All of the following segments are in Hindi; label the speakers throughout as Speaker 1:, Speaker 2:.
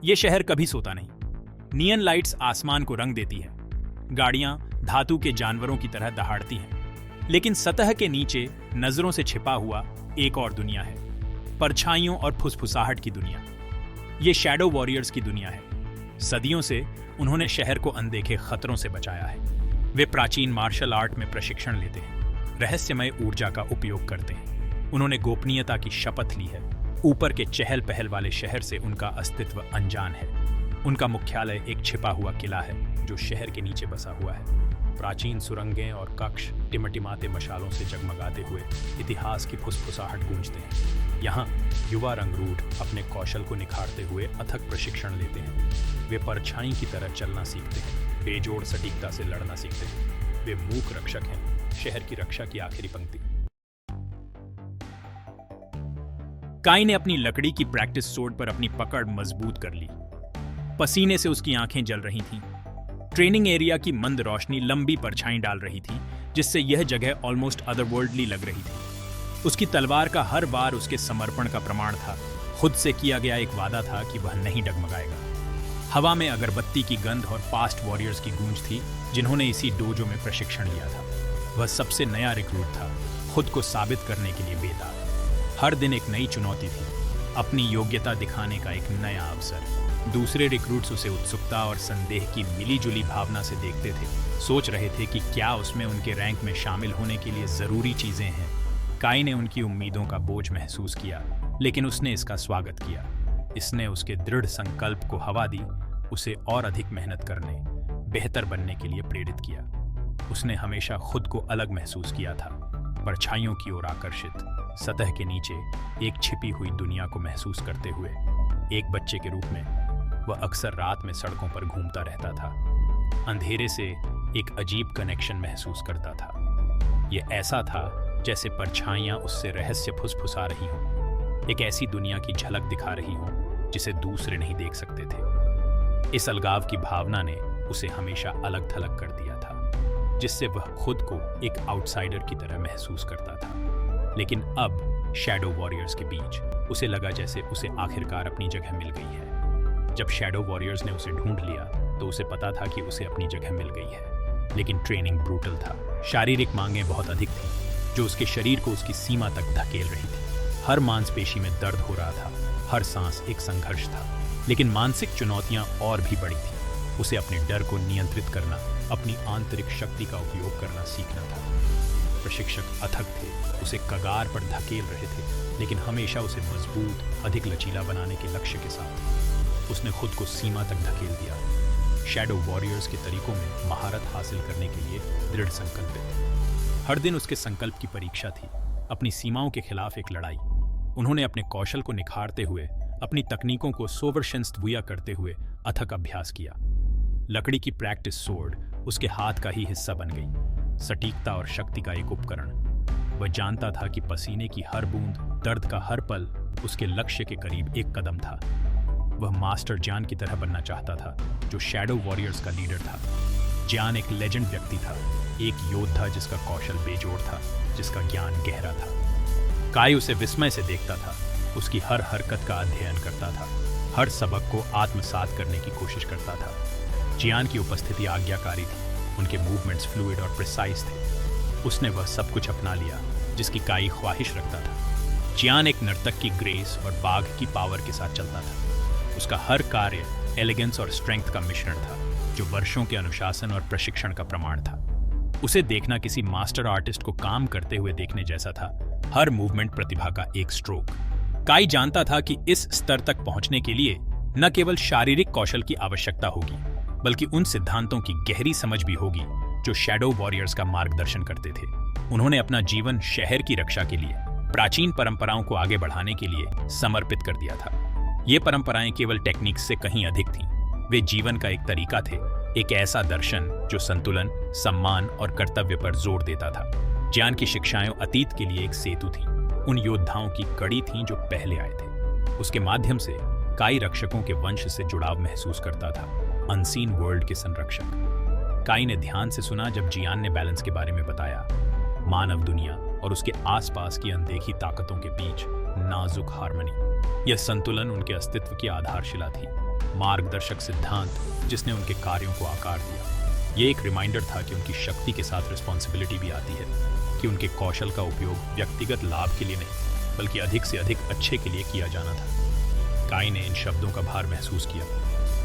Speaker 1: ये शहर कभी सोता नहीं। नियन लाइट्स आसमान को रंग देती है, गाड़ियां धातु के जानवरों की तरह दहाड़ती हैं, लेकिन सतह के नीचे नजरों से छिपा हुआ एक और दुनिया है, परछाइयों और फुसफुसाहट की दुनिया। ये शैडो वॉरियर्स की दुनिया है। सदियों से उन्होंने शहर को अनदेखे खतरों से बचाया है। वे प्राचीन मार्शल आर्ट में प्रशिक्षण लेते हैं, रहस्यमय ऊर्जा का उपयोग करते हैं। उन्होंने गोपनीयता की शपथ ली है। ऊपर के चहल पहल वाले शहर से उनका अस्तित्व अनजान है। उनका मुख्यालय एक छिपा हुआ किला है जो शहर के नीचे बसा हुआ है। प्राचीन सुरंगें और कक्ष टिमटिमाते मशालों से जगमगाते हुए इतिहास की फुसफुसाहट गूंजते हैं। यहाँ युवा रंगरूट अपने कौशल को निखारते हुए अथक प्रशिक्षण लेते हैं। वे परछाई की तरह चलना सीखते हैं, बेजोड़ सटीकता से लड़ना सीखते हैं। वे मूक रक्षक हैं, शहर की रक्षा की आखिरी पंक्ति। काई ने अपनी लकड़ी की प्रैक्टिस सोर्ड पर अपनी पकड़ मजबूत कर ली। पसीने से उसकी आंखें जल रही थीं। ट्रेनिंग एरिया की मंद रोशनी लंबी परछाई डाल रही थी, जिससे यह जगह ऑलमोस्ट अदरवर्ल्डली लग रही थी। उसकी तलवार का हर बार उसके समर्पण का प्रमाण था। खुद से किया गया एक वादा था कि वह नहीं डगमगाएगा। हवा में अगरबत्ती की गंध और पास्ट वॉरियर्स की गूंज थी, जिन्होंने इसी डोजो में प्रशिक्षण लिया था। वह सबसे नया रिक्रूट था, खुद को साबित करने के लिए बेताब। हर दिन एक नई चुनौती थी, अपनी योग्यता दिखाने का एक नया अवसर। दूसरे रिक्रूट्स उसे उत्सुकता और संदेह की मिलीजुली भावना से देखते थे, सोच रहे थे कि क्या उसमें उनके रैंक में शामिल होने के लिए जरूरी चीजें हैं। काई ने उनकी उम्मीदों का बोझ महसूस किया, लेकिन उसने इसका स्वागत किया। इसने उसके दृढ़ संकल्प को हवा दी, उसे और अधिक मेहनत करने, बेहतर बनने के लिए प्रेरित किया। उसने हमेशा खुद को अलग महसूस किया था, परछाइयों की ओर आकर्षित, सतह के नीचे एक छिपी हुई दुनिया को महसूस करते हुए। एक बच्चे के रूप में वह अक्सर रात में सड़कों पर घूमता रहता था, अंधेरे से एक अजीब कनेक्शन महसूस करता था। यह ऐसा था जैसे परछाइयां उससे रहस्य फुसफुसा रही हों, एक ऐसी दुनिया की झलक दिखा रही हों जिसे दूसरे नहीं देख सकते थे। इस अलगाव की भावना ने उसे हमेशा अलग थलग कर दिया था, जिससे वह खुद को एक आउटसाइडर की तरह महसूस करता था। लेकिन अब शैडो वॉरियर्स के बीच उसे लगा जैसे उसे आखिरकार अपनी जगह मिल गई है। जब शैडो वॉरियर्स ने उसे ढूंढ लिया तो उसे पता था कि उसे अपनी जगह मिल गई है, लेकिन ट्रेनिंग ब्रूटल था। शारीरिक मांगें बहुत अधिक थीं, जो उसके शरीर को उसकी सीमा तक धकेल रही थी। हर मांसपेशी में दर्द हो रहा था, हर सांस एक संघर्ष था। लेकिन मानसिक चुनौतियां और भी बड़ी थीं। उसे अपने डर को नियंत्रित करना, अपनी आंतरिक शक्ति का उपयोग करना सीखना था। प्रशिक्षक अथक थे, उसे कगार पर धकेल रहे थे, लेकिन हमेशा उसे मजबूत, अधिक लचीला बनाने के लक्ष्य के साथ। उसने खुद को सीमा तक धकेल दिया, शैडो वॉरियर्स के तरीकों में महारत हासिल करने के लिए दृढ़ संकल्पित। हर दिन उसके संकल्प की परीक्षा थी, अपनी सीमाओं के खिलाफ एक लड़ाई। उन्होंने अपने कौशल को निखारते हुए, अपनी तकनीकों को सोवर्शंस्तवुया करते हुए अथक अभ्यास किया। लकड़ी की प्रैक्टिस सोर्ड उसके हाथ का ही हिस्सा बन गई, सटीकता और शक्ति का एक उपकरण। वह जानता था कि पसीने की हर बूंद, दर्द का हर पल उसके लक्ष्य के करीब एक कदम था। वह मास्टर जियान की तरह बनना चाहता था, जो शैडो वॉरियर्स का लीडर था। जियान एक लेजेंड व्यक्ति था, एक योद्धा जिसका कौशल बेजोड़ था, जिसका ज्ञान गहरा था। काई उसे विस्मय से देखता था, उसकी हर हरकत का अध्ययन करता था, हर सबक को आत्मसात करने की कोशिश करता था। जियान की उपस्थिति आज्ञाकारी थी, उनके मूवमेंट्स फ्लूइड और प्रिसाइज थे। उसने वह सब कुछ अपना लिया जिसकी काई ख्वाहिश रखता था। जियान एक नर्तक की ग्रेस और बाघ की पावर के साथ चलता था। उसका हर कार्य एलिगेंस और स्ट्रेंथ का मिश्रण था, जो वर्षों के अनुशासन और प्रशिक्षण का प्रमाण था। उसे देखना किसी मास्टर आर्टिस्ट को काम करते हुए देखने जैसा था, हर मूवमेंट प्रतिभा का एक स्ट्रोक। काई जानता था कि इस स्तर तक पहुंचने के लिए न केवल शारीरिक कौशल की आवश्यकता होगी, बल्कि उन सिद्धांतों की गहरी समझ भी होगी जो शैडो वॉरियर्स का मार्गदर्शन करते थे। उन्होंने अपना जीवन शहर की रक्षा के लिए, प्राचीन परंपराओं को आगे बढ़ाने के लिए समर्पित कर दिया था। ये परंपराएं केवल टेक्निक्स से कहीं अधिक थीं। वे जीवन का एक तरीका थे, एक ऐसा दर्शन जो संतुलन, सम्मान और कर्तव्य पर जोर देता था। जियान की शिक्षाएं अतीत के लिए एक सेतु थीं, उन योद्धाओं की कड़ी थीं जो पहले आए थे। उसके माध्यम से काई रक्षकों के वंश से जुड़ाव महसूस करता था, अनसीन वर्ल्ड के संरक्षक। काई ने ध्यान से सुना जब जियान ने बैलेंस के बारे में बताया, मानव दुनिया और उसके आसपास की अनदेखी ताकतों के बीच नाजुक हार्मनी। यह संतुलन उनके अस्तित्व की आधारशिला थी। मार्गदर्शक सिद्धांत जिसने उनके कार्यों को आकार दिया। ये एक रिमाइंडर था कि उनकी शक्ति के साथ रिस्पॉन्सिबिलिटी भी आती है, कि उनके कौशल का उपयोग व्यक्तिगत लाभ के लिए नहीं बल्कि अधिक से अधिक अच्छे के लिए किया जाना था। काई ने इन शब्दों का भार महसूस किया,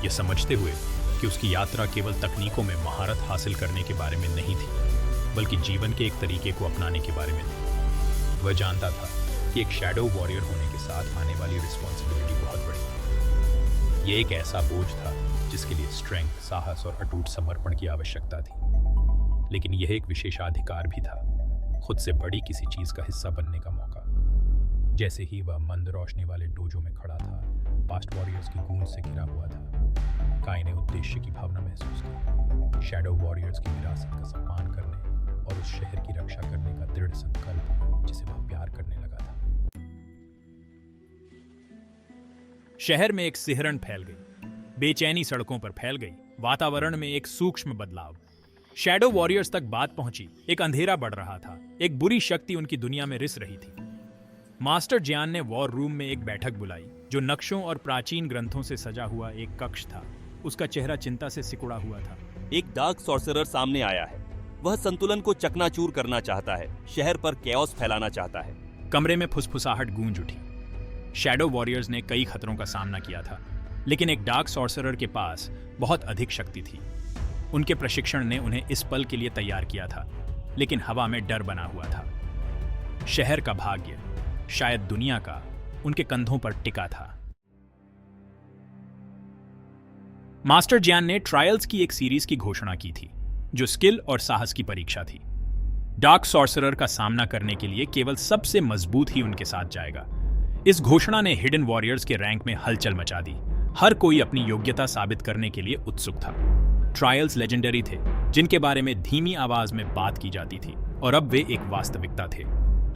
Speaker 1: ये समझते हुए कि उसकी यात्रा केवल तकनीकों में महारत हासिल करने के बारे में नहीं थी बल्कि जीवन के एक तरीके को अपनाने के बारे में थी। वह जानता था कि एक शैडो वॉरियर होने के साथ आने वाली रिस्पॉन्सिबिलिटी बहुत बड़ी थी। ये एक ऐसा बोझ था जिसके लिए स्ट्रेंथ, साहस और अटूट समर्पण की आवश्यकता थी, लेकिन यह एक विशेषाधिकार भी था, खुद से बड़ी किसी चीज का हिस्सा बनने का मौका। जैसे ही वह मंद रोशनी वाले डोजो में खड़ा था, पास्ट वॉरियर्स की गूंज से घिरा हुआ था, काई ने उद्देश्य की भावना महसूस की। शैडो वॉरियर्स की विरासत का सम्मान करने और उस शहर की रक्षा करने का दृढ़ संकल्प जिसे वह प्यार करने लगा था। शहर में एक सिहरन फैल गई, बेचैनी सड़कों पर फैल गई, वातावरण में एक सूक्ष्म बदलाव। शैडो वॉरियर्स तक बात पहुंची, एक अंधेरा बढ़ रहा था, एक बुरी शक्ति उनकी दुनिया में रिस रही थी। मास्टर जियान ने वॉर रूम में एक बैठक बुलाई, जो नक्शों और प्राचीन ग्रंथों से सजा हुआ एक कक्ष था। उसका चेहरा चिंता से सिकुड़ा हुआ था।
Speaker 2: एक डार्क सॉर्सरर सामने आया है। वह संतुलन को चकनाचूर करना चाहता है, शहर पर कैओस फैलाना चाहता है।
Speaker 1: कमरे में फुसफुसाहट गूंज उठी। शैडो वॉरियर्स ने कई खतरों का सामना किया था, लेकिन एक डार्क सॉर्सरर के पास बहुत अधिक शक्ति थी। उनके प्रशिक्षण ने उन्हें इस पल के लिए तैयार किया था, लेकिन हवा में डर बना हुआ था। शहर का भाग्य, शायद दुनिया का, उनके कंधों पर टिका था। मास्टर जियान ने ट्रायल्स की एक सीरीज की घोषणा की थी, जो स्किल और साहस की परीक्षा थी। डार्क सॉर्सरर का सामना करने के लिए केवल सबसे मजबूत ही उनके साथ जाएगा। इस घोषणा ने हिडन वॉरियर्स के रैंक में हलचल मचा दी। हर कोई अपनी योग्यता साबित करने के लिए उत्सुक था। ट्रायल्स लेजेंडरी थे, जिनके बारे में धीमी आवाज में बात की जाती थी, और अब वे एक वास्तविकता थे।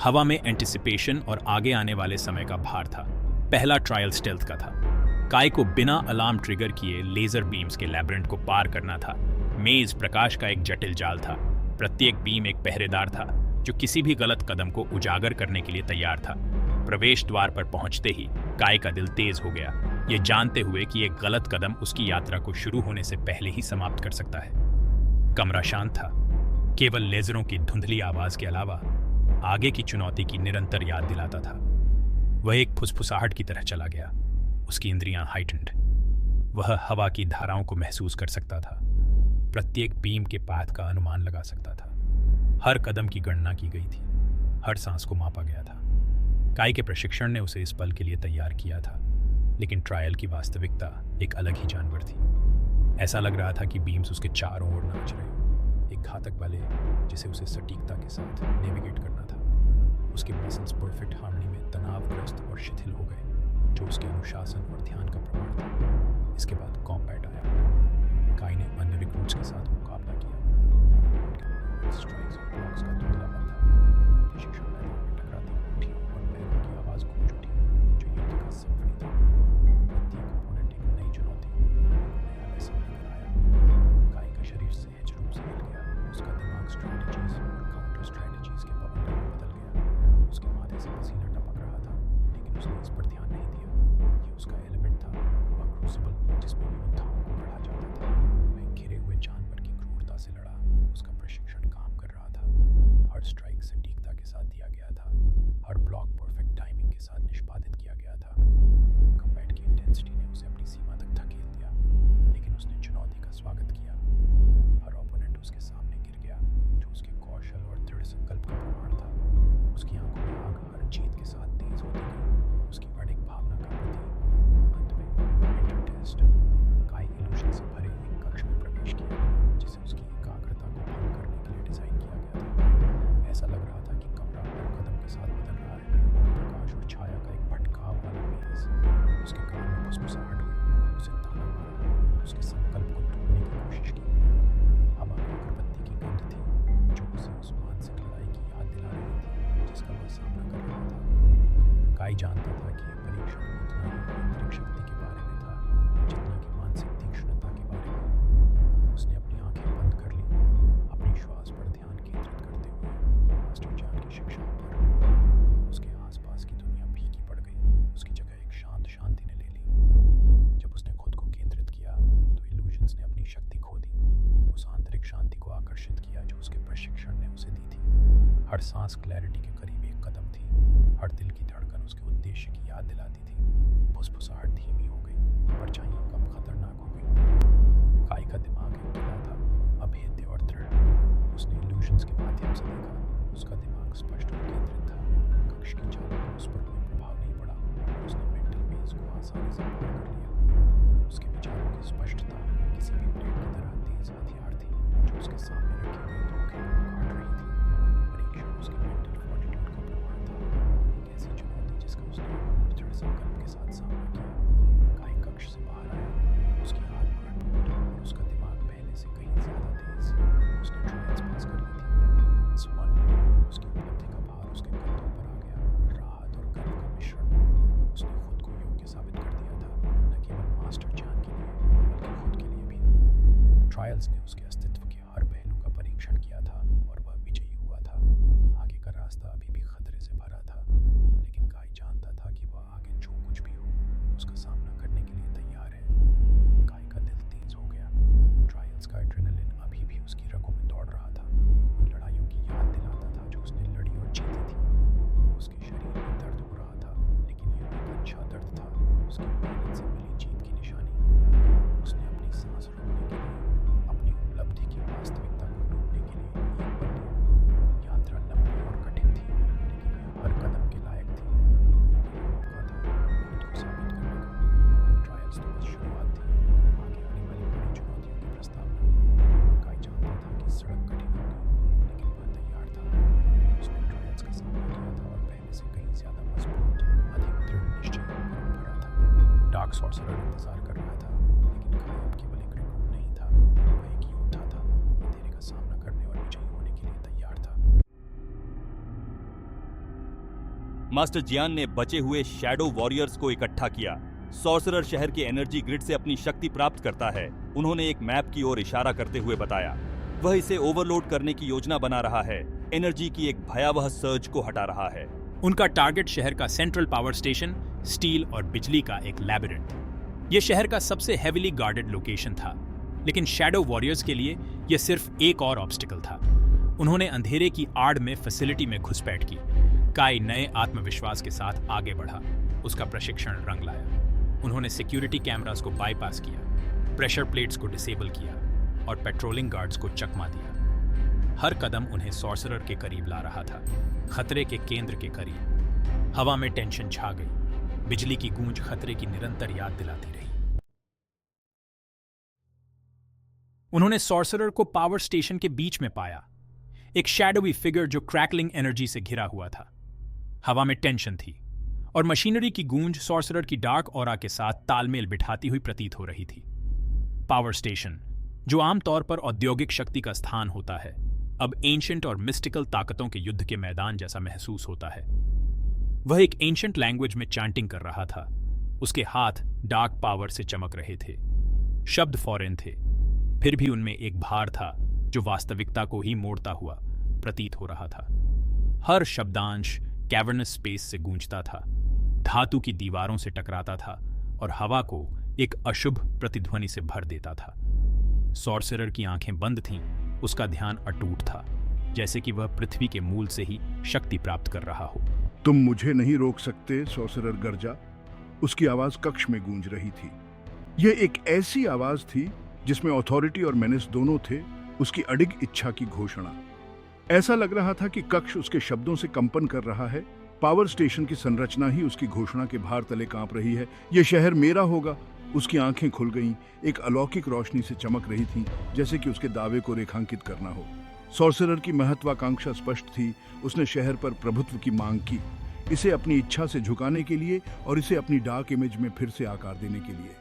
Speaker 1: हवा में एंटिसिपेशन और आगे आने वाले समय का भार था। पहला ट्रायल स्टेल्थ का था। काई को बिना अलार्म ट्रिगर किए लेजर बीम्स के लैबिरिंथ को पार करना था। मेज प्रकाश का एक जटिल जाल था। प्रत्येक बीम एक पहरेदार था, जो किसी भी गलत कदम को उजागर करने के लिए तैयार था। प्रवेश द्वार पर पहुंचते ही काई का दिल तेज हो गया, ये जानते हुए कि एक गलत कदम उसकी यात्रा को शुरू होने से पहले ही समाप्त कर सकता है। कमरा शांत था, केवल लेजरों की धुंधली आवाज के अलावा आगे की चुनौती की निरंतर याद दिलाता था। वह एक फुसफुसाहट की तरह चला गया, उसकी इंद्रियां हाइटेंड। वह हवा की धाराओं को महसूस कर सकता था, प्रत्येक बीम के पाथ का अनुमान लगा सकता था। हर कदम की गणना की गई थी, हर सांस को मापा गया था। काई के प्रशिक्षण ने उसे इस पल के लिए तैयार किया था, लेकिन ट्रायल की वास्तविकता एक अलग ही जानवर थी। ऐसा लग रहा था कि बीम्स उसके चारों ओर नाच रहे, एक घातक बल जिसे उसे सटीकता के साथ नेविगेट करना था। उसके मसल्स परफेक्ट हार्मनी में तनावग्रस्त और शिथिल हो गए, जो उसके अनुशासन और ध्यान का प्रमाण था। इसके बाद कॉम्बैट आया। काई ने अन्य रिक्रूट्स के साथ मुकाबला किया। स्ट्राइक्स और ब्लॉक्स का धुंधलापन था। प्रशिक्षण मैदान में टकराती मुट्ठियों और पैरों की आवाज गूंज उठी, जो युद्ध का सिम्फनी था। प्रत्येक ओपोनेंट एक नई चुनौती, नया लेसन लेकर आया। काई का शरीर सहज रूप से हिल गया, उसका दिमाग स्ट्रैटेजीज और काउंटर स्ट्रैटेजीज के बवंडर में बदल गया। उसके माथे से पसीना टपक रहा था, लेकिन उसने इस पर ध्यान नहीं दिया। ये उसका एलिमेंट था, वह क्रूसिबल जिसमें योद्धाओं को पढ़ा जाता था। वह घिरे हुए जानवर की क्रूरता से लड़ा। उसका प्रशिक्षण काम कर रहा था। हर स्ट्राइक सटीकता के साथ दिया गया था, हर ब्लॉक परफेक्ट टाइमिंग के साथ निष्पादित किया गया था। कम्बैट की इंटेंसिटी ने उसे अपनी सीमा तक धकेल दिया, लेकिन उसने चुनौती का स्वागत किया। हर ओपोनेंट उसके सामने गिर गया, जो उसके कौशल और दृढ़ संकल्प का प्रमाण था। उसकी आंखों में आग हर जीत के साथ तेज होती गई, उसकी अड़िग भावना का प्रतीक। अंत में इंटर टेस्ट, काई इल्यूशन से भरे एक कक्ष में प्रवेश किया, जिसे उसकी एकाग्रता को भंग करने के लिए डिजाइन किया गया था। ऐसा लग रहा था कि कमरा हर कदम के साथ बदल रहा है। प्रकाश और छाया का एक भटकाव वाला मेज। उसके कान में फुसफुसाहट हुई, उसे ताना मारा, उसके संकल्प को तोड़ने की कोशिश की। हवा में अगरबत्ती की गंध थी, जो उसे उस मानसिक लड़ाई की याद दिला रही थी जिसका वह सामना कर रहा था। काई जानता था कि यह परीक्षण उतना ही आंतरिक शक्ति के बारे में था, जितना कि मानसिक तीक्ष्णता के बारे में। उसने अपनी आंखें बंद कर ली, अपनी श्वास पर ध्यान केंद्रित करते हुए। मास्टर जियान की शिक्षाओं पर उसके आसपास की दुनिया फीकी पड़ गई, उसकी जगह एक शांत शांति ने ले ली।
Speaker 3: सांस क्लैरिटी के करीब एक कदम थी। हर दिल की धड़कन उसके उद्देश्य की याद दिलाती थी। फुसफुसाहट धीमी हो गई, परछाइयां कम खतरनाक हो गई। काई का दिमाग एक किला था, अभेद्य और दृढ़। उसने इल्यूशंस के माध्यम से देखा। उसका दिमाग स्पष्ट और केंद्रित था। कक्ष की चालों का उस पर कोई प्रभाव नहीं पड़ा। उसने मेंटल मेज को आसानी से पार कर लिया। उसके विचारों की स्पष्टता किसी भी ब्लेड की तरह तेज हथियार थी जो उसके सामने रखे हुए धोखे को काट रही थी। परीक्षण उसके मेंटल फॉर्टिट्यूड का प्रमाण था। एक ऐसी चुनौती जिसका उसने दृढ़ संकल्प के साथ सामना किया। काई कक्ष से बाहर आया। उसकी आत्मा अटूट और उसका दिमाग पहले से कहीं ज्यादा तेज। उसने ट्रायल्स पास कर ली थी। स्वन, उसकी उपलब्धि का भार उसके कंधों पर आ गया। राहत और गर्व का मिश्रण। उसने खुद को योग्य साबित कर दिया था, न केवल मास्टर ज्ञान के लिए बल्कि खुद के लिए भी। ट्रायल्स ने उसके अस्तित्व के हर पहलू का परीक्षण किया था और वह विजयी हुआ था। आगे का रास्ता अभी भी खतरे से भरा था, लेकिन काई जानता था कि वह आगे जो कुछ भी हो उसका सामना करने के लिए तैयार है। काई का दिल तेज हो गया। ट्रायल्स का एड्रेनलिन अभी भी उसकी रगों में दौड़ रहा था। उन लड़ाइयों की याद दिलाता था जो उसने लड़ी और जीती थी। उसके शरीर में दर्द हो रहा था, लेकिन यह एक अच्छा दर्द था, उसकी मेहनत से मिली जीत की निशानी। उसने अपनी सांस रोकने के लिए, अपनी उपलब्धि की वास्तविकता को ढूंढने के लिए एक पल लिया। यात्रा लंबी और कठिन थी, लेकिन यह हर कदम के लायक थी। यह मौका था खुद को साबित करने का। ट्रायल्स तो बस शुरुआत थी, आगे आने वाली बड़ी चुनौतियों की प्रस्तावना। काई जानता था कि सड़क कठिन होगी, लेकिन वह तैयार था। उसने ट्रायल्स का सामना किया था और पहले से कहीं ज्यादा मजबूत, अधिक दृढ़ निश्चय पर भरा था। डार्क सॉर्सरर इंतजार कर रहा था, लेकिन काई अब केवल एक रिक्रूट नहीं था, वह एक योद्धा था, अंधेरे का सामना करने और विजयी होने के लिए तैयार था।
Speaker 2: मास्टर जियान ने बचे हुए शैडो वॉरियर्स को इकट्ठा किया। सॉर्सरर शहर के एनर्जी ग्रिड से अपनी शक्ति प्राप्त करता है। उन्होंने एक मैप की ओर इशारा करते हुए बताया। वह इसे ओवरलोड करने की योजना बना रहा है, एनर्जी की एक भयावह सर्ज को हटा रहा है।
Speaker 1: उनका टारगेट शहर का सेंट्रल पावर स्टेशन, स्टील और बिजली का एक लैबिरिंथ। यह शहर का सबसे हेविली गार्डेड लोकेशन था, लेकिन शैडो वॉरियर्स के लिए यह सिर्फ एक और ऑब्स्टिकल था। उन्होंने अंधेरे की आड़ में फैसिलिटी में घुसपैठ की। काई नए आत्मविश्वास के साथ आगे बढ़ा। उसका प्रशिक्षण रंग लाया। उन्होंने सिक्योरिटी कैमरास को बाईपास किया, प्रेशर प्लेट्स को डिसेबल किया और पेट्रोलिंग गार्ड्स को चकमा दिया। हर कदम उन्हें सॉर्सरर के करीब ला रहा था, खतरे के केंद्र के करीब। हवा में टेंशन छा गई। बिजली की गूंज खतरे की निरंतर याद दिलाती रही। उन्होंने सॉर्सरर को पावर स्टेशन के बीच में पाया, एक शैडोवी फिगर जो क्रैकलिंग एनर्जी से घिरा हुआ था। हवा में टेंशन थी और मशीनरी की गूंज सॉर्सरर की डार्क ऑरा के साथ तालमेल बिठाती हुई प्रतीत हो रही थी। पावर स्टेशन, जो आमतौर पर औद्योगिक शक्ति का स्थान होता है, अब एंशिएंट और मिस्टिकल ताकतों के युद्ध के मैदान जैसा महसूस होता है। वह एक एंशिएंट लैंग्वेज में चैंटिंग कर रहा था। उसके हाथ डार्क पावर से चमक रहे थे। शब्द फॉरेन थे, फिर भी उनमें एक भार था जो वास्तविकता को ही मोड़ता हुआ प्रतीत हो रहा था। हर शब्दांश कैवर्नस स्पेस से गूंजता था, धातु की दीवारों से टकराता था और हवा को एक अशुभ प्रतिध्वनि से भर देता था। सॉर्सरर की आंखें बंद थीं, उसका ध्यान अटूट था, जैसे कि वह पृथ्वी के मूल से ही शक्ति प्राप्त कर रहा हो।
Speaker 4: तुम मुझे नहीं रोक सकते, सॉर्सरर गर्जा। उसकी आवाज कक्ष में गूंज रही थी। यह एक ऐसी आवाज थी जिसमें अथॉरिटी और मेनेस दोनों थे, उसकी अडिग इच्छा की घोषणा। ऐसा लग रहा था कि कक्ष उसके शब्दों से कंपन कर रहा है। पावर स्टेशन की संरचना ही उसकी घोषणा के भार तले कांप रही है। यह शहर मेरा होगा। उसकी आंखें खुल गईं, एक अलौकिक रोशनी से चमक रही थी, जैसे कि उसके दावे को रेखांकित करना हो। सॉर्सरर की महत्वाकांक्षा स्पष्ट थी। उसने शहर पर प्रभुत्व की मांग की, इसे अपनी इच्छा से झुकाने के लिए और इसे अपनी डार्क इमेज में फिर से आकार देने के लिए।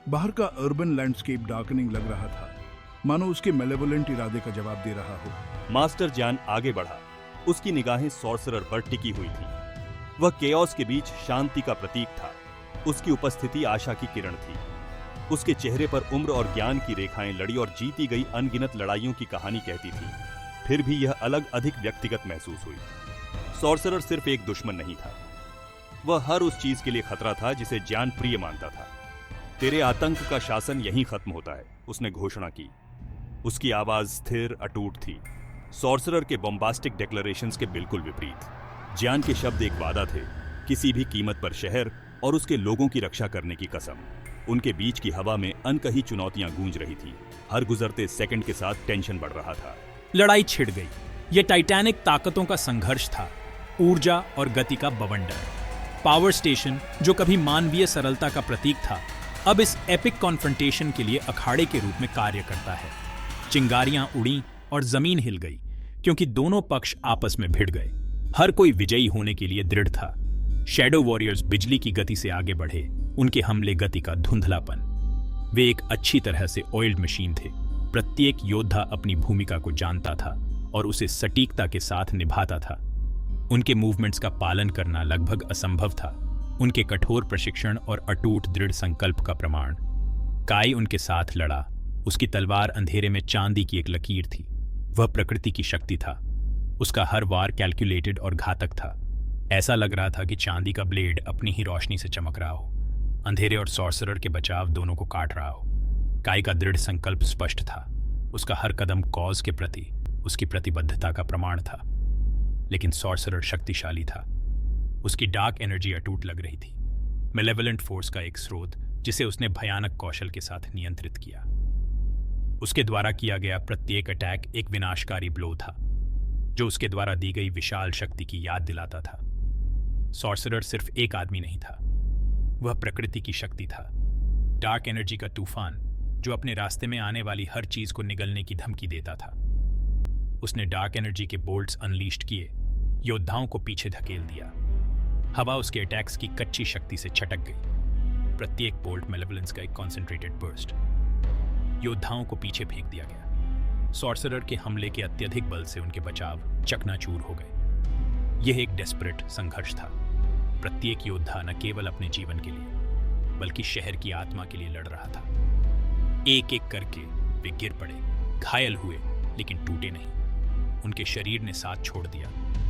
Speaker 4: बाहर का अर्बन लैंडस्केप डार्कनिंग लग रहा था, मानो उसके मेलेवोलेंट इरादे का जवाब दे रहा हो।
Speaker 2: मास्टर जान आगे बढ़ा। उसकी निगाहें सॉर्सरर पर टिकी हुई थी। वह केओस के बीच शांति का प्रतीक था। उसकी उपस्थिति आशा की किरण थी। उसके चेहरे पर उम्र और ज्ञान की रेखाएं लड़ी और जीती गई अनगिनत लड़ाइयों की कहानी कहती थी। फिर भी यह अलग, अधिक व्यक्तिगत महसूस हुई। सॉर्सरर सिर्फ एक दुश्मन नहीं था, वह हर उस चीज के लिए खतरा था जिसे जान प्रिय मानता था। तेरे आतंक का शासन यहीं खत्म होता है, उसने घोषणा की। उसकी आवाज स्थिर, अटूट थी। सॉर्सरर के बॉम्बास्टिक डिक्लेरेशंस के बिल्कुल विपरीत। जियान के शब्द एक वादा थे, किसी भी कीमत पर शहर और उसके लोगों की रक्षा करने की कसम। उनके बीच की हवा में अनकही चुनौतियां गूंज रही थी। हर गुजरते सेकंड के साथ टेंशन बढ़ रहा था।
Speaker 1: लड़ाई छिड़ गई। ये टाइटैनिक ताकतों का संघर्ष था, ऊर्जा और गति का बवंडर। पावर स्टेशन, जो कभी मानवीय सरलता का प्रतीक था, अब इस एपिक कॉन्फ्रंटेशन के लिए अखाड़े के रूप में कार्य करता है। चिंगारियां उड़ी और जमीन हिल गई, क्योंकि दोनों पक्ष आपस में भिड़ गए। हर कोई विजयी होने के लिए दृढ़ था। शैडो वॉरियर्स बिजली की गति से आगे बढ़े, उनके हमले गति का धुंधलापन। वे एक अच्छी तरह से ऑयल्ड मशीन थे। प्रत्येक योद्धा अपनी भूमिका को जानता था और उसे सटीकता के साथ निभाता था। उनके मूवमेंट्स का पालन करना लगभग असंभव था, उनके कठोर प्रशिक्षण और अटूट दृढ़ संकल्प का प्रमाण। काई उनके साथ लड़ा। उसकी तलवार अंधेरे में चांदी की एक लकीर थी। वह प्रकृति की शक्ति था। उसका हर वार कैलकुलेटेड और घातक था। ऐसा लग रहा था कि चांदी का ब्लेड अपनी ही रोशनी से चमक रहा हो, अंधेरे और सॉर्सरर के बचाव दोनों को काट रहा हो। काई का दृढ़ संकल्प स्पष्ट था। उसका हर कदम कॉज के प्रति उसकी प्रतिबद्धता का प्रमाण था। लेकिन सॉर्सरर शक्तिशाली था। उसकी डार्क एनर्जी अटूट लग रही थी, मेलेवलेंट फोर्स का एक स्रोत जिसे उसने भयानक कौशल के साथ नियंत्रित किया। उसके द्वारा किया गया प्रत्येक अटैक एक विनाशकारी ब्लो था, जो उसके द्वारा दी गई विशाल शक्ति की याद दिलाता था। सॉर्सरर सिर्फ एक आदमी नहीं था, वह प्रकृति की शक्ति था। डार्क एनर्जी का तूफान जो अपने रास्ते में आने वाली हर चीज को निगलने की धमकी देता था। उसने डार्क एनर्जी के बोल्ट्स अनलीस्ट किए, योद्धाओं को पीछे धकेल दिया। हवा उसके अटैक्स की कच्ची शक्ति से छटक गई। प्रत्येक बोल्ट मेलेवलेंस का एक कॉन्सेंट्रेटेड बर्स्ट। योद्धाओं को पीछे फेंक दिया गया। सॉर्सरर के हमले के अत्यधिक बल से उनके बचाव चकनाचूर हो गए। यह एक डेस्परेट संघर्ष था। प्रत्येक योद्धा न केवल अपने जीवन के लिए बल्कि शहर की आत्मा के लिए लड़ रहा था। एक एक करके वे गिर पड़े, घायल हुए, लेकिन टूटे नहीं। उनके शरीर ने साथ छोड़ दिया,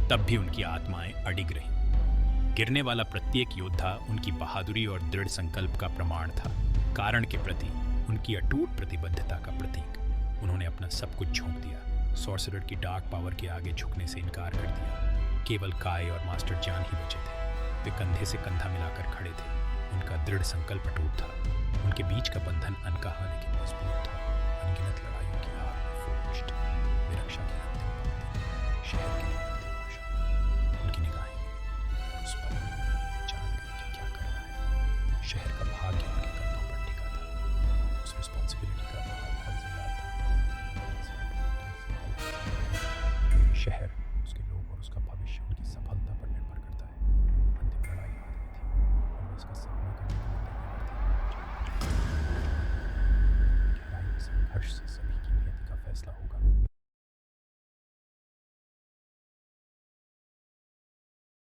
Speaker 1: तब भी उनकी आत्माएं अडिग रहीं। गिरने वाला प्रत्येक योद्धा उनकी बहादुरी और दृढ़ संकल्प का प्रमाण था, कारण के प्रति उनकी अटूट प्रतिबद्धता का प्रतीक। उन्होंने अपना सब कुछ झोंक दिया। सॉर्सरर की डार्क पावर के आगे झुकने से इनकार कर दिया। केवल काय और मास्टर जान ही बचे थे। वे कंधे से कंधा मिलाकर खड़े थे। उनका दृढ़ संकल्प अटूट था। उनके बीच का बंधन अनकहा लेकिन मजबूत था। अनगिनत लड़ाइयों की आग में फोर्ज्ड, वे रक्षा की अंतिम पंक्ति, शहर की अंतिम आशा। उनकी निगाहें मिली, उस पल वे जान गए कि क्या करना है। शहर का भाग्य उनके कंधों पर टिका था। उस रिस्पॉन्सिबिलिटी का भार बहुत ज्यादा था। शहर, उसके लोग और उसका भविष्य उनकी सफलता पर निर्भर करता है। अंतिम लड़ाई हाथ में थी और इसका